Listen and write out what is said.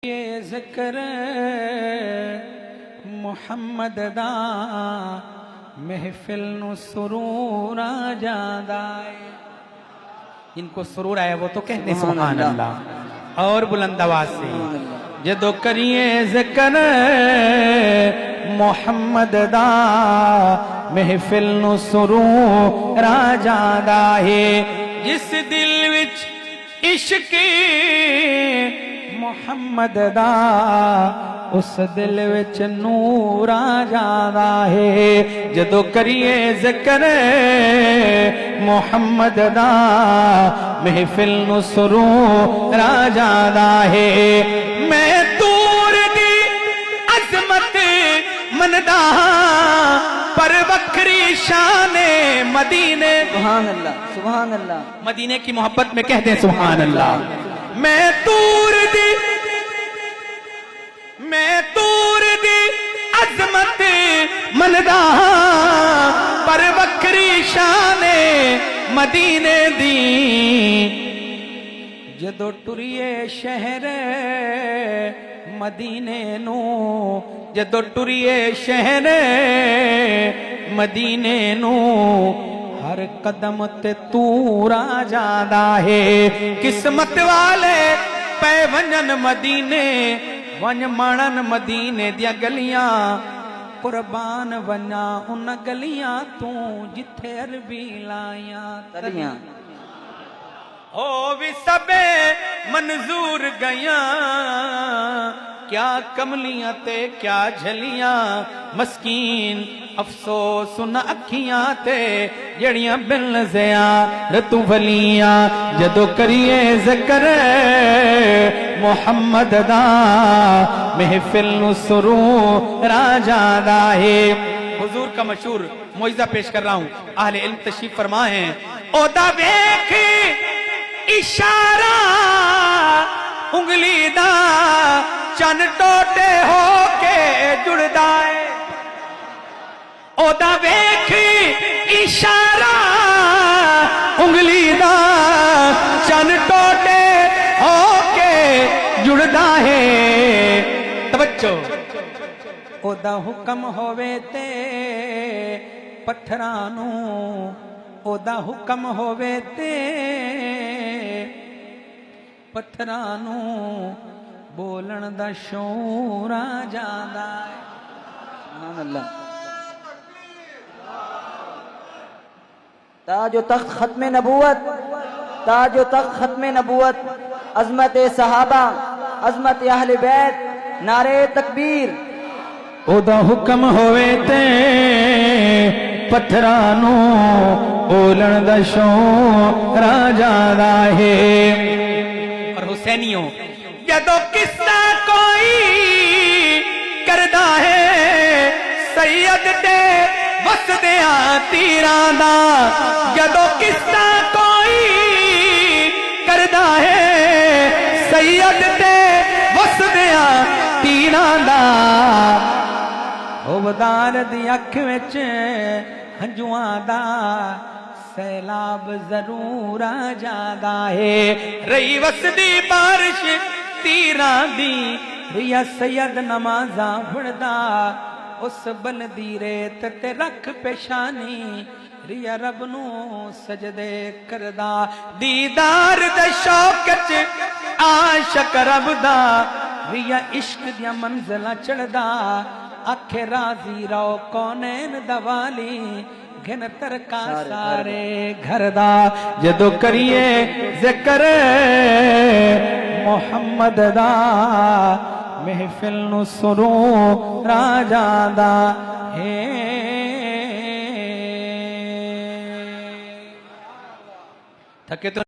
ये ज़िक्र मुहम्मद दा महफिल नु सुरूर आ जादा है। इनको सुरूर आया वो तो कहते सुभान अल्लाह और बुलंद आवाज से जदों करिए ज़िक्र मुहम्मद दा महफिल नु सुरूर आ जादा है। जिस दिल विच इश्क मुहम्मद दा उस दिल विच नूर आ जादा है। जदों करिए ज़िक्र मुहम्मद दा महफिल नु सुरूर आ जादा है। मैं दूर दी अज़मत मनदा पर वक्री शाने मदीने सुभान अल्लाह सुभान अल्लाह। मदीने की मोहब्बत में कहते हैं सुभान अल्लाह। मैं दूर दी अज़मत मनदा पर वक्री शाने मदीने दी। जदों टुरिए शहर मदीने नू जदों टुरिए शहर मदीने नू हर कदम ते तूर आ जादा है। किस्मत वाले पै वंजन मदीने वन माणन मदीने दिया गलियां कुर्बान वना उन गलियां तू जिथे अरबी लाया तलियां हो भी सबे मंजूर गया। क्या कमलियां ते क्या झलियां मस्कीन अफसोस न अखियां ते जड़ियां बिन नज़िया रतू वलियां। जदों करिए ज़िक्र मुहम्मद दा महफिल नु सुरूर आ जादा है। हुजूर का मशहूर मुइज़ा पेश कर रहा हूं। अहले इल्म तशरीफ फरमा है। ओदा वेख इशारा उंगली दा चन टोटे हो के जुड़दा है। ओदा वेख इशारा उंगली दा चन टोटे हो के जुड़दा है। तवज्जो ओदा हुक्म होवे ते पत्थरां नू ओदा हुक्म होवे ते पत्थरां नू बोलन दा शौर आ जादा है। सुभान अल्लाह। ताजो तख्त खत्म नबूवत ताजो तख्त खत्म नबूवत अजमत सहाबा अजमत अहले बैत नारे तकबीर। ओदा हुक्म होवे ते पत्थरां नू बोलन दा शौर आ जादा है। और हुसैनियों जदों किस्सा कोई करदा है सैयद दे वसदिया तीरां दा। जदों किस्सा कोई करदा है सैयद दे वसदिया तीरां दा। ओवदार दी अख विच हंजुआं दा सैलाब जरूर आ जादा है। रही वसदी बारिश तीरां दी रिया सैयद नमाज़ां पढ़दा उस बलदी रेत ते रख पेशानी रिया रब नू सजदे करदा। दीदार दे शौक च आशिक रब दा रिया इश्क दियां मंजिलां चढ़दा। आखे राजी रहो कौनैन दवाली घिन तरका सारे घर दा। जदों करिए ज़िक्र मुहम्मद दा महफिल नु सुरूर आ जादा है। थके तो